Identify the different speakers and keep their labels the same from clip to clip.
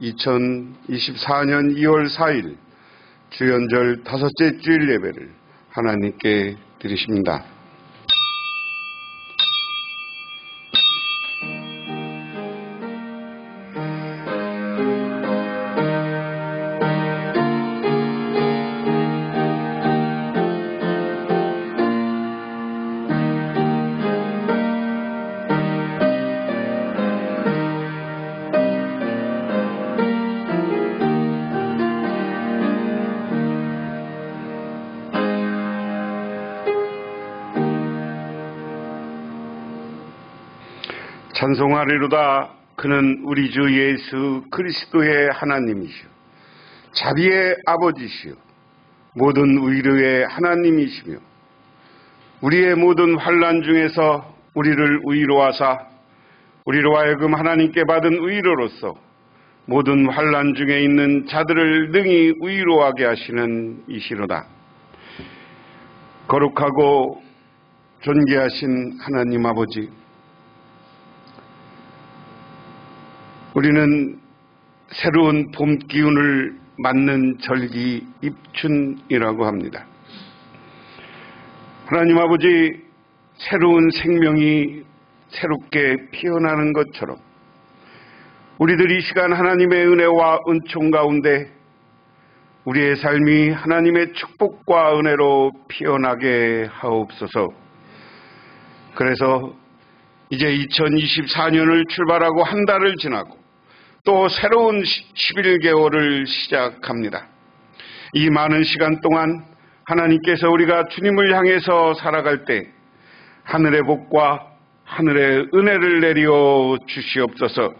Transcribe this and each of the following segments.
Speaker 1: 2024년 2월 4일 주연절 5째 주일 예배를 하나님께 드리십니다. 찬송하리로다. 그는 우리 주 예수 그리스도의 하나님이시오, 자비의 아버지시오, 모든 의로의 하나님이시며, 우리의 모든 환난 중에서 우리를 의로하사 우리로 하여금 하나님께 받은 의로로서 모든 환난 중에 있는 자들을 능히 의로하게 하시는 이시로다. 거룩하고 존귀하신 하나님 아버지, 우리는 새로운 봄 기운을 맞는 절기 입춘이라고 합니다. 하나님 아버지, 새로운 생명이 새롭게 피어나는 것처럼 우리들이 이 시간 하나님의 은혜와 은총 가운데 우리의 삶이 하나님의 축복과 은혜로 피어나게 하옵소서. 그래서 이제 2024년을 출발하고 한 달을 지나고 또 새로운 11개월을 시작합니다. 이 많은 시간 동안 하나님께서 우리가 주님을 향해서 살아갈 때 하늘의 복과 하늘의 은혜를 내려 주시옵소서.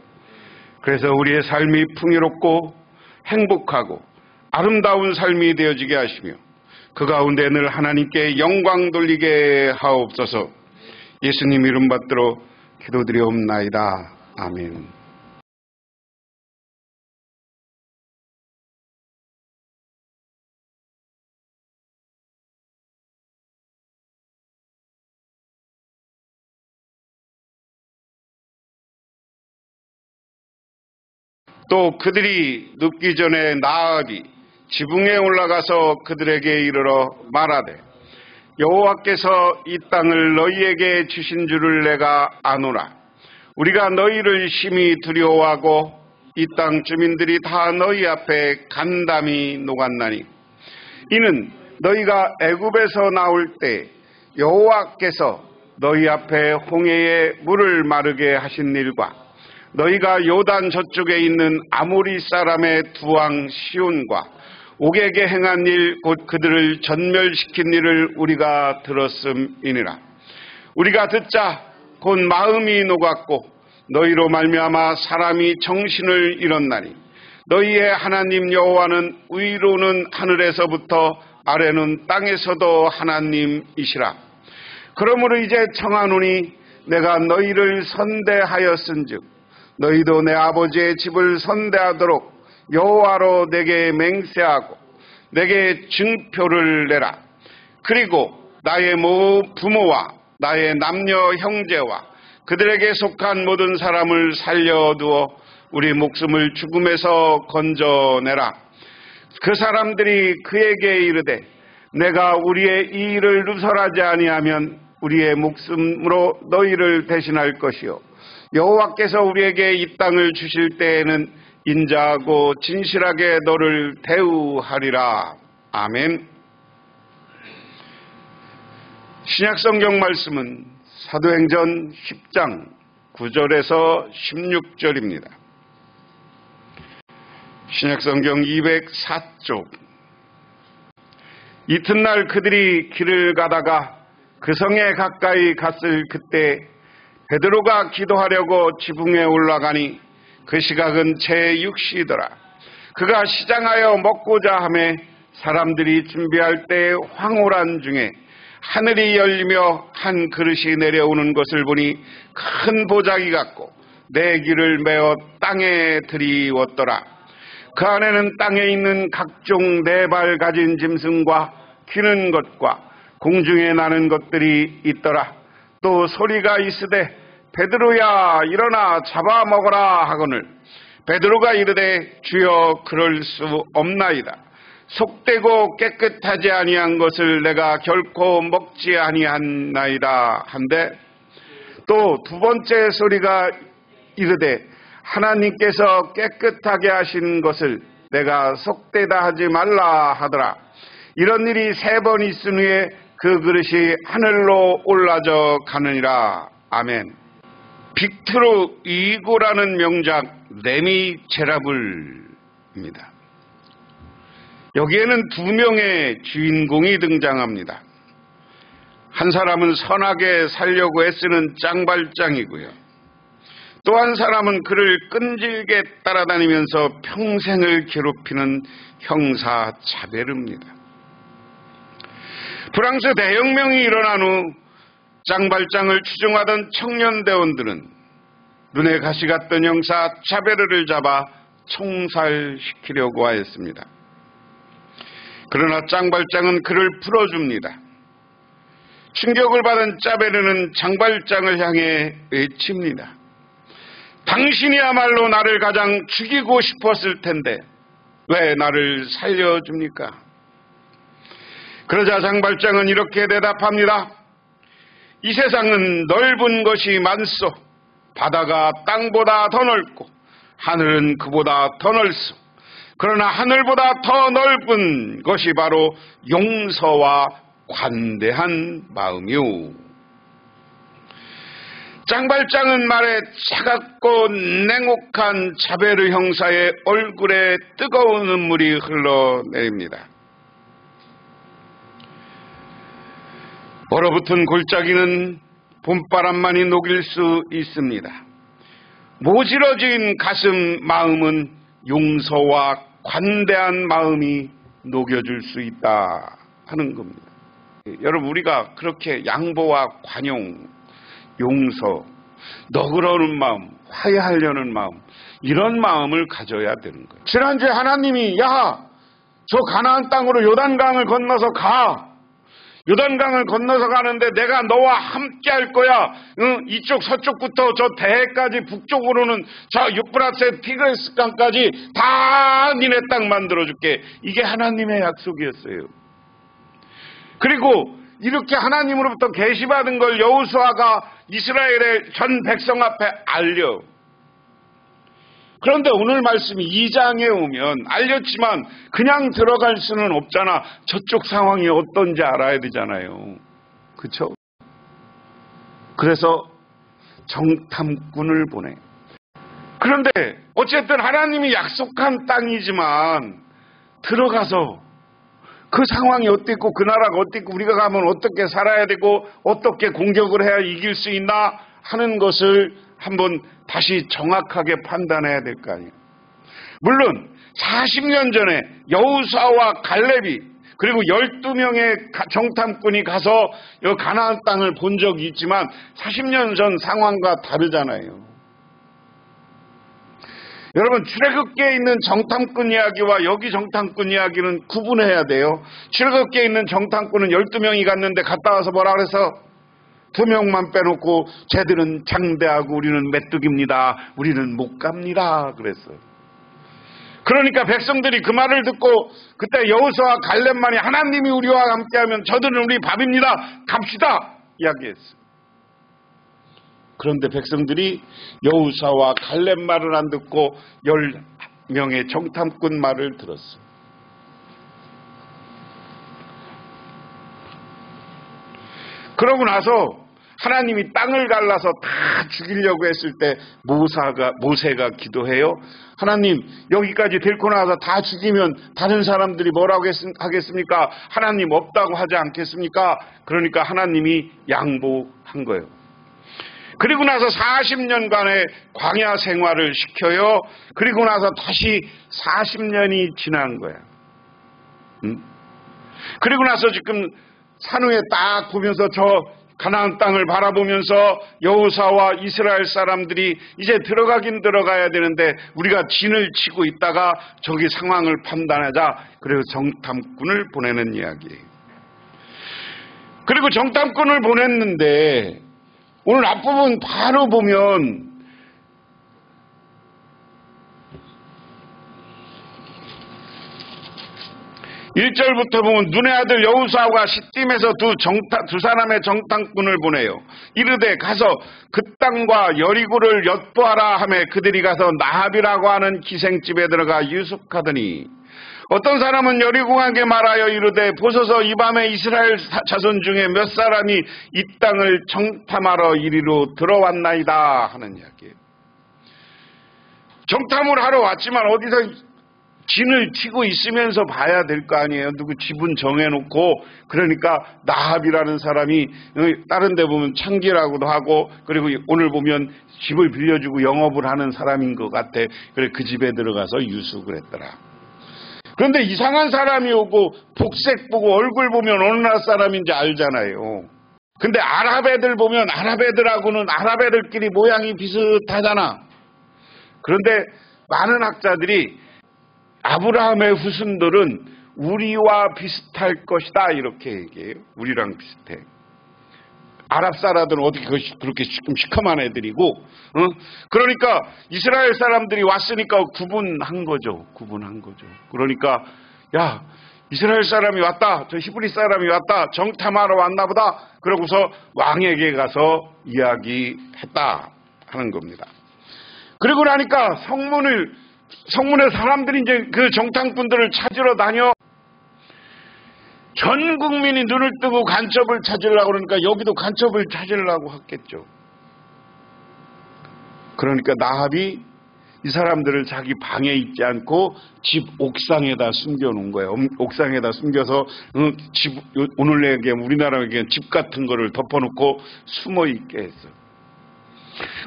Speaker 1: 그래서 우리의 삶이 풍요롭고 행복하고 아름다운 삶이 되어지게 하시며 그 가운데 늘 하나님께 영광 돌리게 하옵소서. 예수님 이름 받들어 기도드리옵나이다. 아멘. 또 그들이 눕기 전에 나아갑이 지붕에 올라가서 그들에게 이르러 말하되, 여호와께서 이 땅을 너희에게 주신 줄을 내가 아노라. 우리가 너희를 심히 두려워하고 이 땅 주민들이 다 너희 앞에 간담이 녹았나니, 이는 너희가 애굽에서 나올 때 여호와께서 너희 앞에 홍해에 물을 마르게 하신 일과 너희가 요단 저쪽에 있는 아모리 사람의 두 왕 시온과 옥에게 행한 일, 곧 그들을 전멸시킨 일을 우리가 들었음이니라. 우리가 듣자 곧 마음이 녹았고 너희로 말미암아 사람이 정신을 잃었나니, 너희의 하나님 여호와는 위로는 하늘에서부터 아래는 땅에서도 하나님이시라. 그러므로 이제 청하노니 내가 너희를 선대하였은즉 너희도 내 아버지의 집을 선대하도록 여호와로 내게 맹세하고 내게 증표를 내라. 그리고 나의 부모와 나의 남녀 형제와 그들에게 속한 모든 사람을 살려두어 우리 목숨을 죽음에서 건져내라. 그 사람들이 그에게 이르되, 내가 우리의 이 일을 누설하지 아니하면 우리의 목숨으로 너희를 대신할 것이요, 여호와께서 우리에게 이 땅을 주실 때에는 인자하고 진실하게 너를 대우하리라. 아멘. 신약성경 말씀은 사도행전 10장 9절에서 16절입니다. 신약성경 204쪽. 이튿날 그들이 길을 가다가 그 성에 가까이 갔을 그때 베드로가 기도하려고 지붕에 올라가니 그 시각은 제6시더라. 그가 시장하여 먹고자 하매 사람들이 준비할 때 황홀한 중에 하늘이 열리며 한 그릇이 내려오는 것을 보니 큰 보자기 같고 네 귀를 메어 땅에 들이웠더라. 그 안에는 땅에 있는 각종 네 발 가진 짐승과 기는 것과 공중에 나는 것들이 있더라. 또 소리가 있으되, 베드로야 일어나 잡아먹어라 하거늘 베드로가 이르되 주여 그럴 수 없나이다. 속되고 깨끗하지 아니한 것을 내가 결코 먹지 아니한나이다 한데, 또 두 번째 소리가 이르되 하나님께서 깨끗하게 하신 것을 내가 속되다 하지 말라 하더라. 이런 일이 3번 있은 후에 그 그릇이 하늘로 올라져 가느니라. 아멘. 빅토르 이고라는 명작 레미제라블입니다. 여기에는 2명의 주인공이 등장합니다. 한 사람은 선하게 살려고 애쓰는 짱발짱이고요. 또 한 사람은 그를 끈질게 따라다니면서 평생을 괴롭히는 형사 자베르입니다. 프랑스 대혁명이 일어난 후 짱발짱을 추종하던 청년대원들은 눈에 가시 갔던 형사 자베르를 잡아 총살시키려고 하였습니다. 그러나 짱발짱은 그를 풀어줍니다. 충격을 받은 자베르는 짱발짱을 향해 외칩니다. 당신이야말로 나를 가장 죽이고 싶었을 텐데 왜 나를 살려줍니까? 그러자 짱발짱은 이렇게 대답합니다. 이 세상은 넓은 것이 많소. 바다가 땅보다 더 넓고 하늘은 그보다 더 넓소. 그러나 하늘보다 더 넓은 것이 바로 용서와 관대한 마음이오. 짱발짱은 말에 차갑고 냉혹한 자베르 형사의 얼굴에 뜨거운 눈물이 흘러내립니다. 얼어붙은 골짜기는 봄바람만이 녹일 수 있습니다. 모질어진 가슴 마음은 용서와 관대한 마음이 녹여줄 수 있다 하는 겁니다. 여러분, 우리가 그렇게 양보와 관용, 용서, 너그러운 마음, 화해하려는 마음, 이런 마음을 가져야 되는 거예요. 지난주에 하나님이 저 가나안 땅으로 요단강을 건너서 가. 요단강을 건너서 가는데 내가 너와 함께 할 거야. 이쪽 서쪽부터 저 대해까지 북쪽으로는 저 유프라테 티그리스 강까지 다 니네 땅 만들어줄게. 이게 하나님의 약속이었어요. 그리고 이렇게 하나님으로부터 계시받은 걸 여호수아가 이스라엘의 전 백성 앞에 알려. 그런데 오늘 말씀이 2장에 오면 알렸지만 그냥 들어갈 수는 없잖아. 저쪽 상황이 어떤지 알아야 되잖아요. 그렇죠? 그래서 정탐꾼을 보내. 그런데 어쨌든 하나님이 약속한 땅이지만 들어가서 그 상황이 어땠고 그 나라가 어땠고 우리가 가면 어떻게 살아야 되고 어떻게 공격을 해야 이길 수 있나 하는 것을 한번 다시 정확하게 판단해야 될 거 아니에요. 물론 40년 전에 여호수아와 갈렙이 그리고 12명의 정탐꾼이 가서 이 가나안 땅을 본 적이 있지만 40년 전 상황과 다르잖아요. 여러분, 출애굽기에 있는 정탐꾼 이야기와 여기 정탐꾼 이야기는 구분해야 돼요. 출애굽기에 있는 정탐꾼은 12명이 갔는데 갔다 와서 뭐라 그래서 2명만 빼놓고 쟤들은 장대하고 우리는 메뚜기입니다. 우리는 못 갑니다. 그랬어요. 그러니까 백성들이 그 말을 듣고 그때 여호수아와 갈렙만이 하나님이 우리와 함께하면 저들은 우리 밥입니다. 갑시다. 이야기했어요. 그런데 백성들이 여호수아와 갈렙 말을 안 듣고 10명의 정탐꾼 말을 들었어요. 그러고 나서 하나님이 땅을 갈라서 다 죽이려고 했을 때 모세가 기도해요. 하나님, 여기까지 데리고 나와서 다 죽이면 다른 사람들이 뭐라고 하겠습니까? 하나님 없다고 하지 않겠습니까? 그러니까 하나님이 양보한 거예요. 그리고 나서 40년간의 광야 생활을 시켜요. 그리고 나서 다시 40년이 지난 거야. 그리고 나서 지금 산 위에 딱 보면서 저 가나안 땅을 바라보면서 여호수아와 이스라엘 사람들이 이제 들어가긴 들어가야 되는데 우리가 진을 치고 있다가 저기 상황을 판단하자. 그래서 정탐꾼을 보내는 이야기예요. 그리고 정탐꾼을 보냈는데 오늘 앞부분 바로 보면 1절부터 보면 눈의 아들 여호수아가 시딤에서 두 사람의 정탐꾼을 보내요. 이르되 가서 그 땅과 여리고를 엿보아라 하매 그들이 가서 나합이라고 하는 기생집에 들어가 유숙하더니 어떤 사람은 여리고에게 말하여 이르되 보소서 이 밤에 이스라엘 자손 중에 몇 사람이 이 땅을 정탐하러 이리로 들어왔나이다 하는 이야기예요. 정탐을 하러 왔지만 어디서 진을 치고 있으면서 봐야 될 거 아니에요. 누구 집은 정해놓고, 그러니까 나합이라는 사람이 다른 데 보면 창기라고도 하고, 그리고 오늘 보면 집을 빌려주고 영업을 하는 사람인 것 같아. 그래 그 집에 들어가서 유숙을 했더라. 그런데 이상한 사람이 오고 복색 보고 얼굴 보면 어느 나라 사람인지 알잖아요. 근데 아랍 애들 보면 아랍 애들하고는 아랍 애들끼리 모양이 비슷하잖아. 그런데 많은 학자들이 아브라함의 후손들은 우리와 비슷할 것이다 이렇게 얘기해요. 우리랑 비슷해. 아랍 사람들은 어떻게 그렇게 시커먼 애들이고, 그러니까 이스라엘 사람들이 왔으니까 구분한 거죠. 그러니까 야, 이스라엘 사람이 왔다, 저 히브리 사람이 왔다, 정탐하러 왔나 보다. 그러고서 왕에게 가서 이야기했다 하는 겁니다. 그리고 나니까 성문에 사람들이 이제 그 정탐꾼들을 찾으러 다녀. 전 국민이 눈을 뜨고 간첩을 찾으려고 그러니까 여기도 간첩을 찾으려고 했겠죠. 그러니까 나합이 이 사람들을 자기 방에 있지 않고 집 옥상에다 숨겨놓은 거예요. 옥상에다 숨겨서 오늘 얘기하면 우리나라 얘기하면 집 같은 거를 덮어놓고 숨어 있게 했어.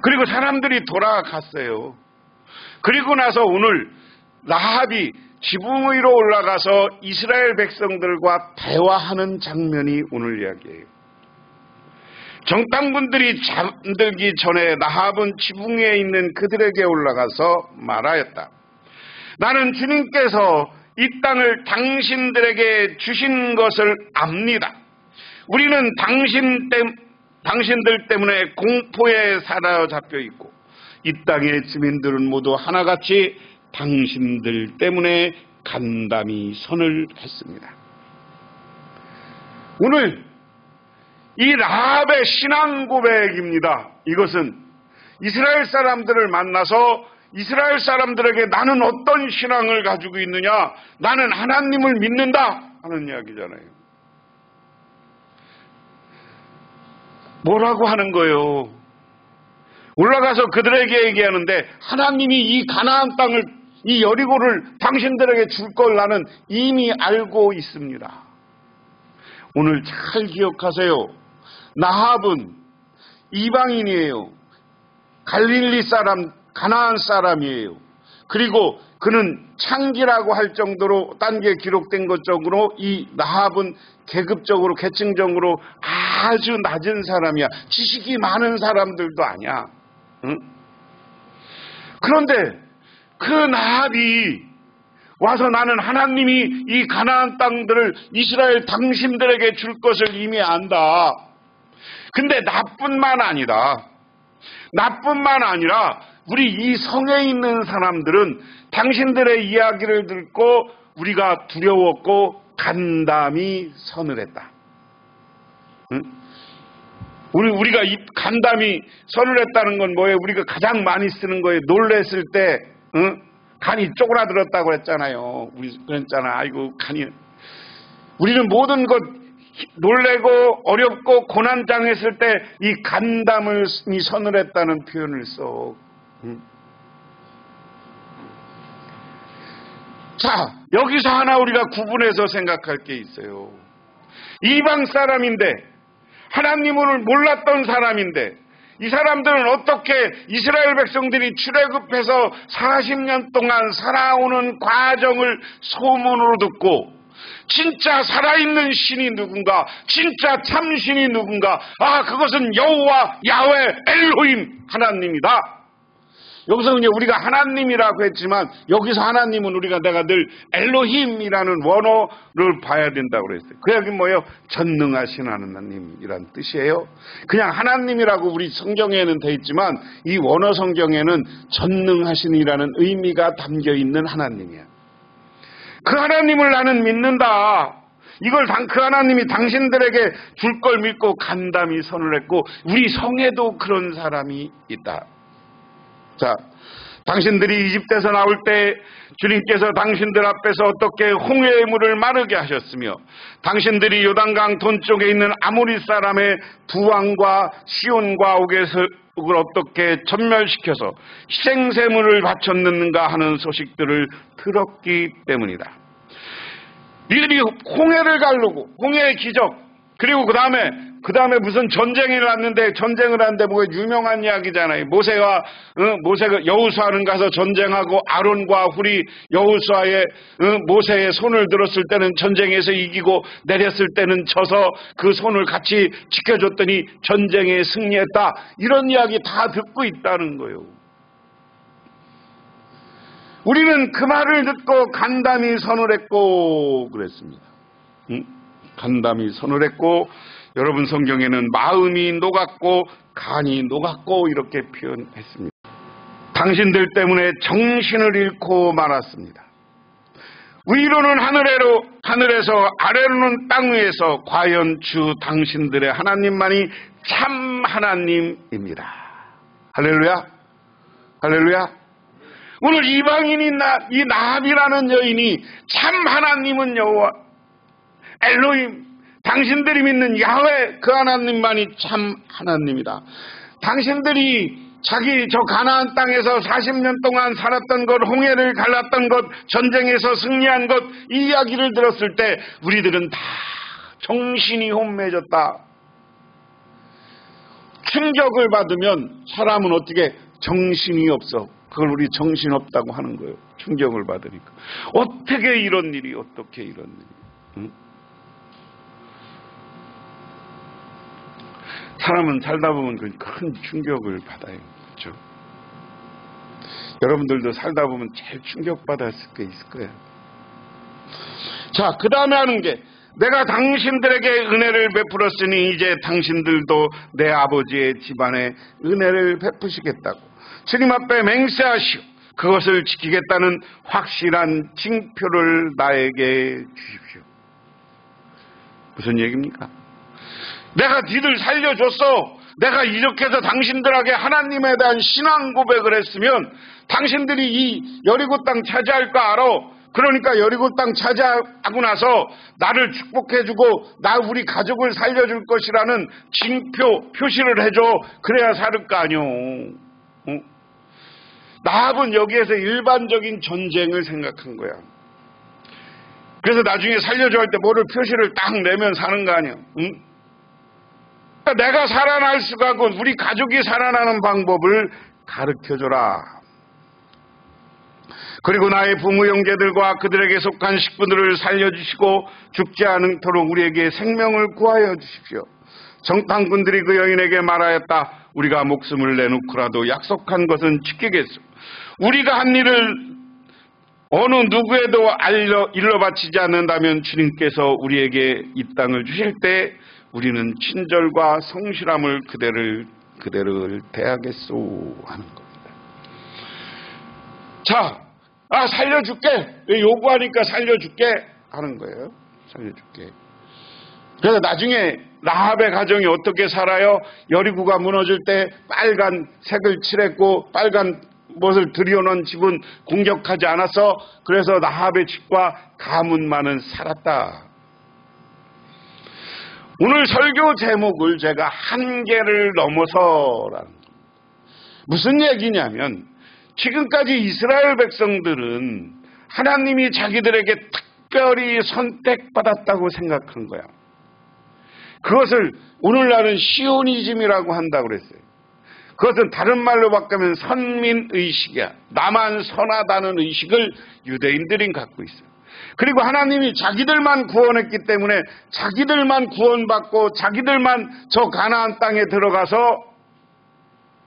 Speaker 1: 그리고 사람들이 돌아갔어요. 그리고 나서 오늘 나합이 지붕 위로 올라가서 이스라엘 백성들과 대화하는 장면이 오늘 이야기예요. 정탐꾼들이 잠들기 전에 나합은 지붕 위에 있는 그들에게 올라가서 말하였다. 나는 주님께서 이 땅을 당신들에게 주신 것을 압니다. 우리는 당신들 때문에 공포에 사로잡혀 있고 이 땅의 주민들은 모두 하나같이 당신들 때문에 간담이 선을 했습니다. 오늘 이 라합의 신앙 고백입니다. 이것은 이스라엘 사람들을 만나서 이스라엘 사람들에게 나는 어떤 신앙을 가지고 있느냐, 나는 하나님을 믿는다 하는 이야기잖아요. 뭐라고 하는 거예요? 올라가서 그들에게 얘기하는데 하나님이 이 가나안 땅을, 이 여리고를 당신들에게 줄 걸 나는 이미 알고 있습니다. 오늘 잘 기억하세요. 나합은 이방인이에요. 갈릴리 사람, 가나안 사람이에요. 그리고 그는 창기라고 할 정도로 딴 게 기록된 것적으로 이 나합은 계급적으로 계층적으로 아주 낮은 사람이야. 지식이 많은 사람들도 아니야. 응? 그런데 그 나합이 와서 나는 하나님이 이 가나안 땅들을 이스라엘 당신들에게 줄 것을 이미 안다. 근데 나뿐만 아니라 우리 이 성에 있는 사람들은 당신들의 이야기를 듣고 우리가 두려웠고 간담이 선을 했다. 응? 우리가 이 간담이 선을 했다는 건 뭐예요? 우리가 가장 많이 쓰는 거예요. 놀랬을 때, 응? 간이 쪼그라들었다고 했잖아요. 우리 그랬잖아. 아이고, 간이. 우리는 모든 것 놀래고 어렵고 고난당했을 때 이 간담을 선을 했다는 표현을 써. 응? 자, 여기서 하나 우리가 구분해서 생각할 게 있어요. 이방 사람인데 하나님을 몰랐던 사람인데 이 사람들은 어떻게 이스라엘 백성들이 출애굽해서 40년 동안 살아오는 과정을 소문으로 듣고 진짜 살아있는 신이 누군가, 진짜 참신이 누군가, 그것은 여호와 야훼 엘로힘 하나님이다. 여기서 그냥 우리가 하나님이라고 했지만 여기서 하나님은 내가 늘 엘로힘이라는 원어를 봐야 된다고 그랬어요. 그 얘기는 뭐예요? 전능하신 하나님이란 뜻이에요. 그냥 하나님이라고 우리 성경에는 돼 있지만 이 원어 성경에는 전능하신이라는 의미가 담겨 있는 하나님이야. 그 하나님을 나는 믿는다. 이걸 그 하나님이 당신들에게 줄 걸 믿고 간담이 선을 했고 우리 성에도 그런 사람이 있다. 자, 당신들이 이집트에서 나올 때 주님께서 당신들 앞에서 어떻게 홍해의 물을 마르게 하셨으며 당신들이 요단강 동쪽에 있는 아모리 사람의 두왕과 시온과 옥에서 어떻게 전멸시켜서 희생제물을 바쳤는가 하는 소식들을 들었기 때문이다. 이들이 홍해를 가르고 홍해의 기적, 그리고 그 다음에 무슨 전쟁이 났는데, 전쟁을 하는데 뭐 유명한 이야기잖아요. 모세가 여호수아는 가서 전쟁하고 아론과 훌이 여호수아의 모세의 손을 들었을 때는 전쟁에서 이기고 내렸을 때는 져서 그 손을 같이 지켜줬더니 전쟁에 승리했다. 이런 이야기 다 듣고 있다는 거예요. 우리는 그 말을 듣고 간담이 선을 했고 그랬습니다. 간담이 선을 했고, 여러분 성경에는 마음이 녹았고 간이 녹았고 이렇게 표현했습니다. 당신들 때문에 정신을 잃고 말았습니다. 위로는 하늘에서 아래로는 땅 위에서 과연 주 당신들의 하나님만이 참 하나님입니다. 할렐루야, 할렐루야. 오늘 이방인이 이 나합이라는 여인이 참 하나님은 여호와 엘로힘, 당신들이 믿는 야훼 그 하나님만이 참 하나님이다. 당신들이 저 가나안 땅에서 40년 동안 살았던 것, 홍해를 갈랐던 것, 전쟁에서 승리한 것, 이 이야기를 들었을 때 우리들은 다 정신이 혼미해졌다. 충격을 받으면 사람은 어떻게 정신이 없어. 그걸 우리 정신없다고 하는 거예요. 충격을 받으니까. 어떻게 이런 일이. 응? 사람은 살다 보면 큰 충격을 받아요. 그렇죠? 여러분들도 살다 보면 제일 충격받았을 게 있을 거예요. 자, 그 다음에 하는 게, 내가 당신들에게 은혜를 베풀었으니 이제 당신들도 내 아버지의 집안에 은혜를 베푸시겠다고 주님 앞에 맹세하시오. 그것을 지키겠다는 확실한 징표를 나에게 주십시오. 무슨 얘기입니까? 내가 니들 살려줬어. 내가 이렇게 해서 당신들에게 하나님에 대한 신앙 고백을 했으면 당신들이 이 여리고 땅 차지할 거 알아. 그러니까 여리고 땅 차지하고 나서 나를 축복해주고 우리 가족을 살려줄 것이라는 징표, 표시를 해줘. 그래야 살을 거 아니오. 나합은 여기에서 일반적인 전쟁을 생각한 거야. 그래서 나중에 살려줘 할 때 뭐를 표시를 딱 내면 사는 거 아니야. 응? 내가 살아날 수가고 우리 가족이 살아나는 방법을 가르쳐줘라. 그리고 나의 부모 형제들과 그들에게 속한 식구들을 살려주시고 죽지 않도록 우리에게 생명을 구하여 주십시오. 정탐꾼들이 그 여인에게 말하였다. 우리가 목숨을 내놓고라도 약속한 것은 지키겠소. 우리가 한 일을 어느 누구에도 일러 바치지 않는다면 주님께서 우리에게 이 땅을 주실 때 우리는 친절과 성실함을 그대를 대하겠소 하는 겁니다. 자, 살려줄게. 요구하니까 살려줄게 하는 거예요. 살려줄게. 그래서 나중에 라합의 가정이 어떻게 살아요? 여리고가 무너질 때 빨간 색을 칠했고 빨간 못을 들여놓은 집은 공격하지 않았어. 그래서 라합의 집과 가문만은 살았다. 오늘 설교 제목을 제가 한계를 넘어서라는 겁니다. 무슨 얘기냐면 지금까지 이스라엘 백성들은 하나님이 자기들에게 특별히 선택받았다고 생각한 거야. 그것을 오늘날은 시오니즘이라고 한다고 그랬어요. 그것은 다른 말로 바꾸면 선민의식이야. 나만 선하다는 의식을 유대인들이 갖고 있어요. 그리고 하나님이 자기들만 구원했기 때문에 자기들만 구원받고 자기들만 저 가나안 땅에 들어가서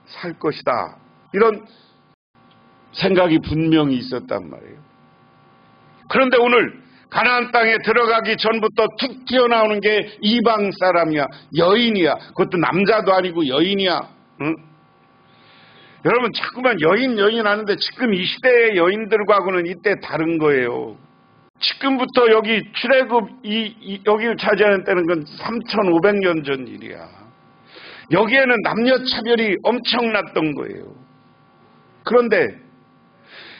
Speaker 1: 살 것이다. 이런 생각이 분명히 있었단 말이에요. 그런데 오늘 가나안 땅에 들어가기 전부터 툭 튀어나오는 게 이방 사람이야. 여인이야. 그것도 남자도 아니고 여인이야. 응? 여러분 자꾸만 여인 하는데 지금 이 시대의 여인들과는 이때 다른 거예요. 지금부터 여기 출애굽 여기를 차지하는 때는 건 3,500년 전 일이야. 여기에는 남녀 차별이 엄청났던 거예요. 그런데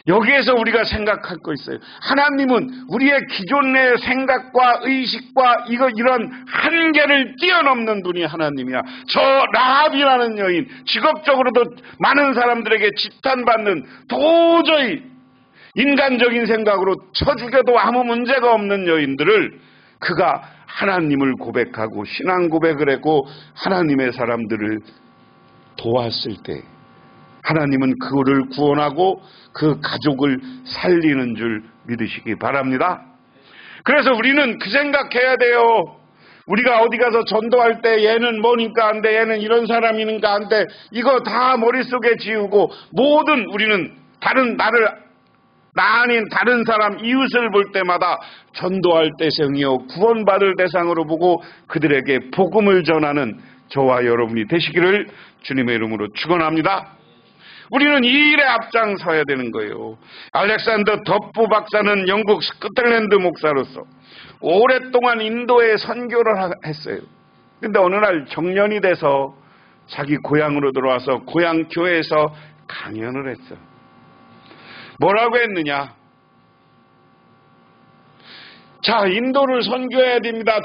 Speaker 1: 여기에서 우리가 생각할 거 있어요. 하나님은 우리의 기존의 생각과 의식과 이런 한계를 뛰어넘는 분이 하나님이야. 저 라합이라는 여인, 직업적으로도 많은 사람들에게 지탄받는, 도저히 인간적인 생각으로 쳐 죽여도 아무 문제가 없는 여인들을 그가 하나님을 고백하고 신앙 고백을 했고 하나님의 사람들을 도왔을 때 하나님은 그를 구원하고 그 가족을 살리는 줄 믿으시기 바랍니다. 그래서 우리는 그 생각해야 돼요. 우리가 어디 가서 전도할 때 얘는 뭐니까 안 돼, 얘는 이런 사람이니까 안 돼, 이거 다 머릿속에 지우고 모든 우리는 나 아닌 다른 사람 이웃을 볼 때마다 전도할 대상이요 구원받을 대상으로 보고 그들에게 복음을 전하는 저와 여러분이 되시기를 주님의 이름으로 축원합니다. 우리는 이 일에 앞장서야 되는 거예요. 알렉산더 덕부 박사는 영국 스코틀랜드 목사로서 오랫동안 인도에 선교를 했어요. 그런데 어느 날 정년이 돼서 자기 고향으로 들어와서 고향 교회에서 강연을 했어. 뭐라고 했느냐? 자, 인도를 선교해야 됩니다.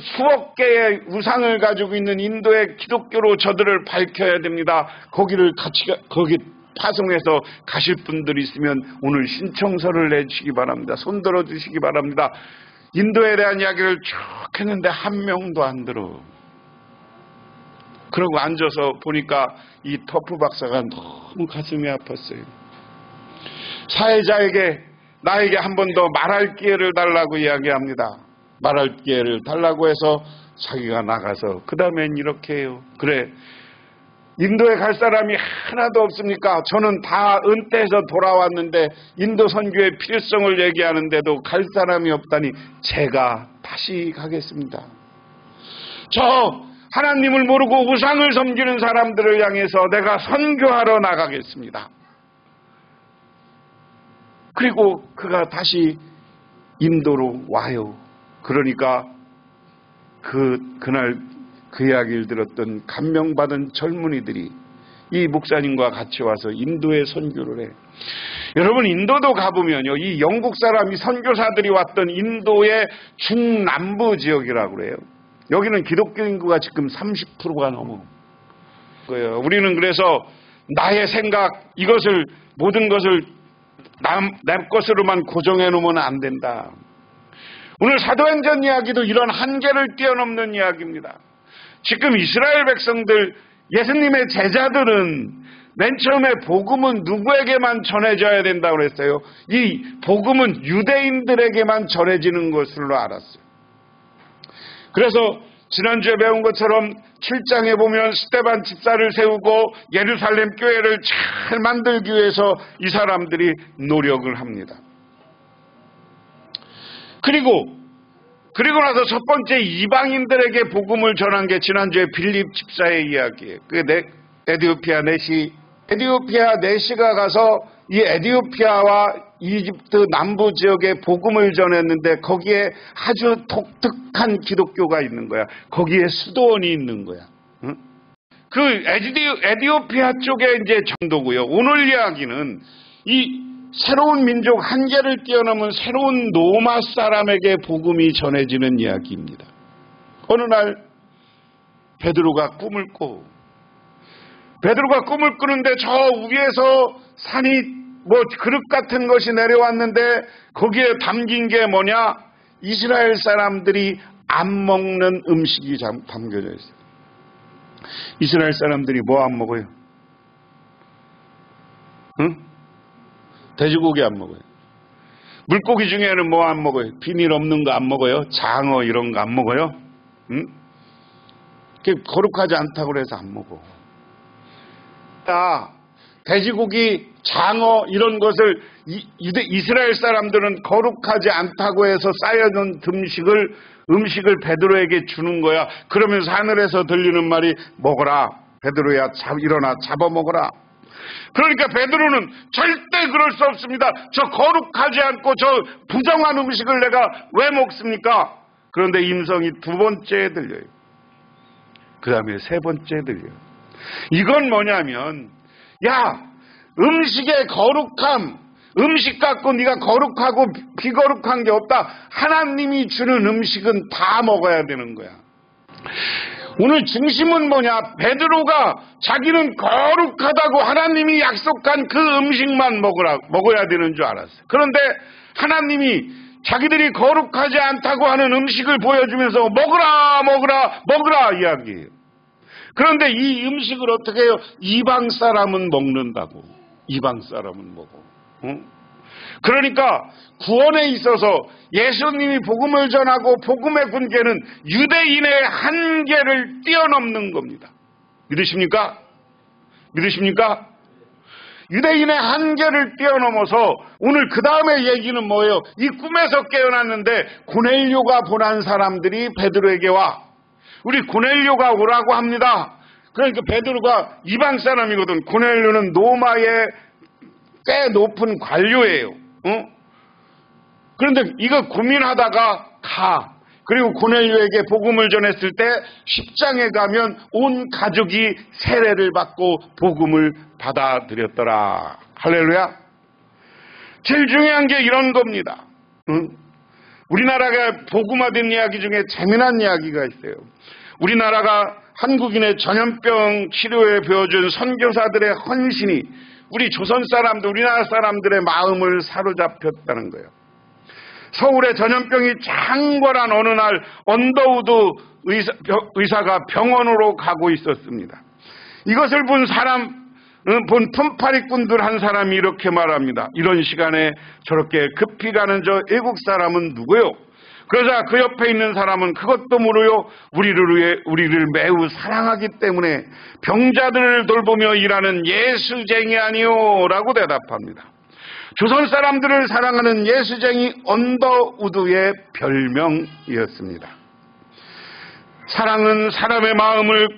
Speaker 1: 수억 개의 우상을 가지고 있는 인도의 기독교로 저들을 밝혀야 됩니다. 거기 파송해서 가실 분들이 있으면 오늘 신청서를 내주시기 바랍니다. 손들어 주시기 바랍니다. 인도에 대한 이야기를 쭉 했는데 한 명도 안 들어. 그러고 앉아서 보니까 이 터프 박사가 너무 가슴이 아팠어요. 사회자에게 나에게 한 번 더 말할 기회를 달라고 이야기합니다. 말할 기회를 달라고 해서 자기가 나가서 그 다음엔 이렇게 해요. 그래, 인도에 갈 사람이 하나도 없습니까? 저는 다 은퇴해서 돌아왔는데 인도 선교의 필요성을 얘기하는데도 갈 사람이 없다니 제가 다시 가겠습니다. 저 하나님을 모르고 우상을 섬기는 사람들을 향해서 내가 선교하러 나가겠습니다. 그리고 그가 다시 인도로 와요. 그러니까 그날 그 이야기를 들었던 감명받은 젊은이들이 이 목사님과 같이 와서 인도에 선교를 해. 여러분, 인도도 가보면요, 이 영국 사람이 선교사들이 왔던 인도의 중남부 지역이라고 그래요. 여기는 기독교 인구가 지금 30%가 넘어 거예요. 우리는 그래서 나의 생각, 모든 것을 내 것으로만 고정해 놓으면 안 된다. 오늘 사도행전 이야기도 이런 한계를 뛰어넘는 이야기입니다. 지금 이스라엘 백성들, 예수님의 제자들은 맨 처음에 복음은 누구에게만 전해져야 된다고 그랬어요? 이 복음은 유대인들에게만 전해지는 것으로 알았어요. 그래서 지난주에 배운 것처럼 7장에 보면 스데반 집사를 세우고 예루살렘 교회를 잘 만들기 위해서 이 사람들이 노력을 합니다. 그리고 나서 첫 번째 이방인들에게 복음을 전한 게 지난주에 빌립 집사의 이야기예요. 에디오피아 네시가 가서 이 에디오피아와 이집트 남부 지역에 복음을 전했는데 거기에 아주 독특한 기독교가 있는 거야. 거기에 수도원이 있는 거야. 응? 그 에디오피아 쪽에 이제 정도고요. 오늘 이야기는 이 새로운 민족, 한계를 뛰어넘은 새로운 로마 사람에게 복음이 전해지는 이야기입니다. 어느 날 베드로가 꿈을 꾸는데 저 위에서 산이 그릇 같은 것이 내려왔는데 거기에 담긴 게 뭐냐? 이스라엘 사람들이 안 먹는 음식이 담겨져 있어요. 이스라엘 사람들이 뭐 안 먹어요? 응? 돼지고기 안 먹어요. 물고기 중에는 뭐 안 먹어요? 비닐 없는 거 안 먹어요? 장어 이런 거 안 먹어요? 응? 그게 거룩하지 않다고 해서 안 먹어. 돼지고기, 장어 이런 것을 이스라엘 사람들은 거룩하지 않다고 해서 쌓여놓은 음식을 베드로에게 주는 거야. 그러면서 하늘에서 들리는 말이 먹어라. 베드로야 일어나 잡아먹어라. 그러니까 베드로는 절대 그럴 수 없습니다. 저 거룩하지 않고 저 부정한 음식을 내가 왜 먹습니까? 그런데 임성이 두 번째에 들려요. 그 다음에 세 번째에 들려요. 이건 뭐냐면, 야, 음식의 거룩함, 음식 갖고 네가 거룩하고 비거룩한 게 없다. 하나님이 주는 음식은 다 먹어야 되는 거야. 오늘 중심은 뭐냐? 베드로가 자기는 거룩하다고 하나님이 약속한 그 음식만 먹어야 되는 줄 알았어요. 그런데 하나님이 자기들이 거룩하지 않다고 하는 음식을 보여주면서 먹으라 이야기해요. 그런데 이 음식을 어떻게 해요? 이방 사람은 먹는다고. 이방 사람은 먹어. 그러니까 구원에 있어서 예수님이 복음을 전하고 복음의 군계는 유대인의 한계를 뛰어넘는 겁니다. 믿으십니까? 믿으십니까? 유대인의 한계를 뛰어넘어서 오늘 그 다음에 얘기는 뭐예요? 이 꿈에서 깨어났는데 고넬료가 보낸 사람들이 베드로에게 와. 우리 고넬료가 오라고 합니다. 그러니까 베드로가 이방 사람이거든. 고넬료는 로마의 꽤 높은 관료예요. 그런데 이거 고민하다가 가. 그리고 고넬료에게 복음을 전했을 때 10장에 가면 온 가족이 세례를 받고 복음을 받아들였더라. 할렐루야. 제일 중요한 게 이런 겁니다. 우리나라가 복음화된 이야기 중에 재미난 이야기가 있어요. 우리나라가 한국인의 전염병 치료에 배워준 선교사들의 헌신이 우리 조선 사람들, 우리나라 사람들의 마음을 사로잡혔다는 거예요. 서울에 전염병이 장궐한 어느 날 언더우드 의사가 병원으로 가고 있었습니다. 이것을 본 품팔이꾼들 한 사람이 이렇게 말합니다. 이런 시간에 저렇게 급히 가는 저 외국 사람은 누구요? 그러자 그 옆에 있는 사람은 그것도 모르요. 우리를 매우 사랑하기 때문에 병자들을 돌보며 일하는 예수쟁이 아니요 라고 대답합니다. 조선 사람들을 사랑하는 예수쟁이 언더우드의 별명이었습니다. 사랑은 사람의 마음을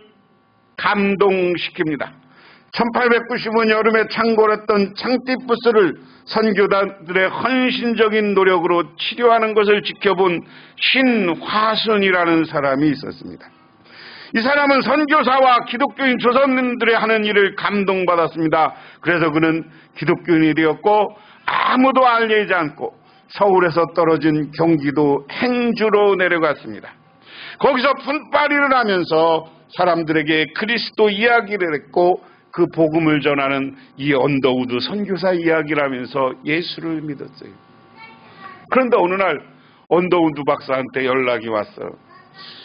Speaker 1: 감동시킵니다. 1895년 여름에 창궐했던 창티푸스를 선교단들의 헌신적인 노력으로 치료하는 것을 지켜본 신화순이라는 사람이 있었습니다. 이 사람은 선교사와 기독교인 조선인들의 하는 일을 감동받았습니다. 그래서 그는 기독교인이 되었고 아무도 알리지 않고 서울에서 떨어진 경기도 행주로 내려갔습니다. 거기서 품팔이를 하면서 사람들에게 그리스도 이야기를 했고 그 복음을 전하는 이 언더우드 선교사 이야기를 하면서 예수를 믿었어요. 그런데 어느 날 언더우드 박사한테 연락이 왔어요.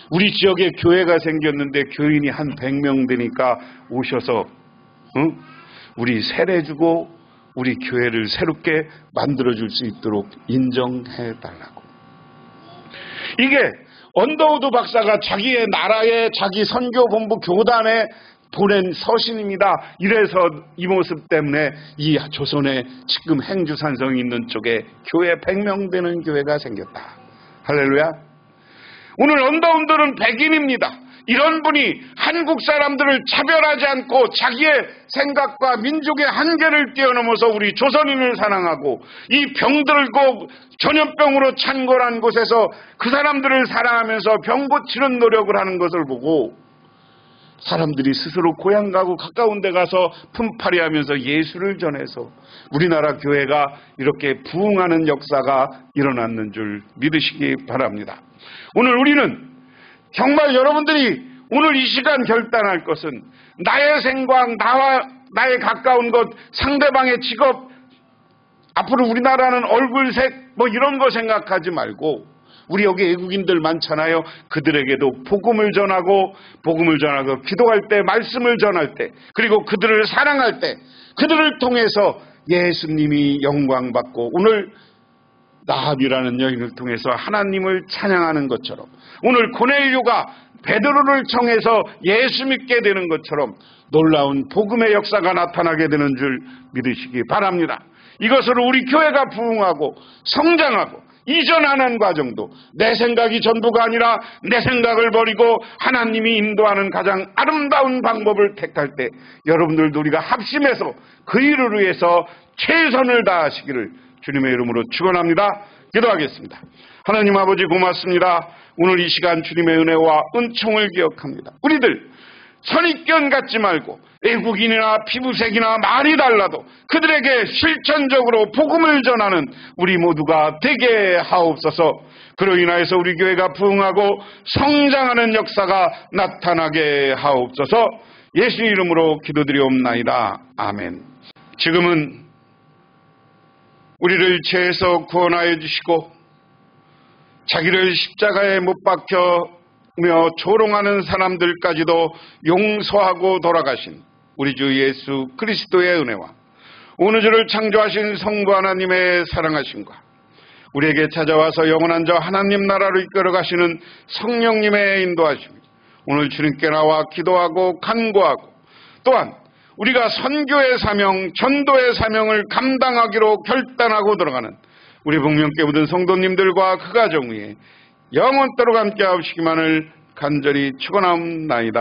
Speaker 1: 우리 지역에 교회가 생겼는데 교인이 한 100명 되니까 오셔서 우리 세례주고 우리 교회를 새롭게 만들어줄 수 있도록 인정해달라고. 이게 언더우드 박사가 자기의 나라의 자기 선교본부 교단에 보낸 서신입니다. 이래서 이 모습 때문에 이 조선에 지금 행주산성이 있는 쪽에 교회 100명 되는 교회가 생겼다. 할렐루야. 오늘 언더우드는 백인입니다. 이런 분이 한국 사람들을 차별하지 않고 자기의 생각과 민족의 한계를 뛰어넘어서 우리 조선인을 사랑하고 이 병들고 전염병으로 창궐한 곳에서 그 사람들을 사랑하면서 병 고치는 노력을 하는 것을 보고 사람들이 스스로 고향 가고 가까운 데 가서 품팔이 하면서 예수를 전해서 우리나라 교회가 이렇게 부흥하는 역사가 일어났는 줄 믿으시기 바랍니다. 오늘 우리는 정말 여러분들이 오늘 이 시간 결단할 것은 나의 생각, 나의 가까운 것, 상대방의 직업, 앞으로 우리나라는 얼굴색 뭐 이런 거 생각하지 말고 우리 여기 외국인들 많잖아요. 그들에게도 복음을 전하고 기도할 때 말씀을 전할 때 그리고 그들을 사랑할 때 그들을 통해서 예수님이 영광받고 오늘 나합이라는 여인을 통해서 하나님을 찬양하는 것처럼 오늘 고넬료가 베드로를 통해서 예수 믿게 되는 것처럼 놀라운 복음의 역사가 나타나게 되는 줄 믿으시기 바랍니다. 이것으로 우리 교회가 부흥하고 성장하고 이전하는 과정도 내 생각이 전부가 아니라 내 생각을 버리고 하나님이 인도하는 가장 아름다운 방법을 택할 때 여러분들도 우리가 합심해서 그 일을 위해서 최선을 다하시기를 주님의 이름으로 축원합니다. 기도하겠습니다. 하나님 아버지 고맙습니다. 오늘 이 시간 주님의 은혜와 은총을 기억합니다. 우리들 선입견 갖지 말고 외국인이나 피부색이나 말이 달라도 그들에게 실천적으로 복음을 전하는 우리 모두가 되게 하옵소서. 그로 인하여서 우리 교회가 부흥하고 성장하는 역사가 나타나게 하옵소서. 예수 이름으로 기도드리옵나이다. 아멘. 지금은 우리를 죄에서 구원하여 주시고 자기를 십자가에 못 박혀며 조롱하는 사람들까지도 용서하고 돌아가신 우리 주 예수 그리스도의 은혜와 우주를 창조하신 성부 하나님의 사랑하심과 우리에게 찾아와서 영원한 저 하나님 나라로 이끌어 가시는 성령님의 인도하심이 오늘 주님께 나와 기도하고 간구하고 또한 우리가 선교의 사명, 전도의 사명을 감당하기로 결단하고 들어가는 우리 복명께 묻은 성도님들과 그 가정 위에 영원토록 함께 하시기만을 간절히 축원하옵나이다.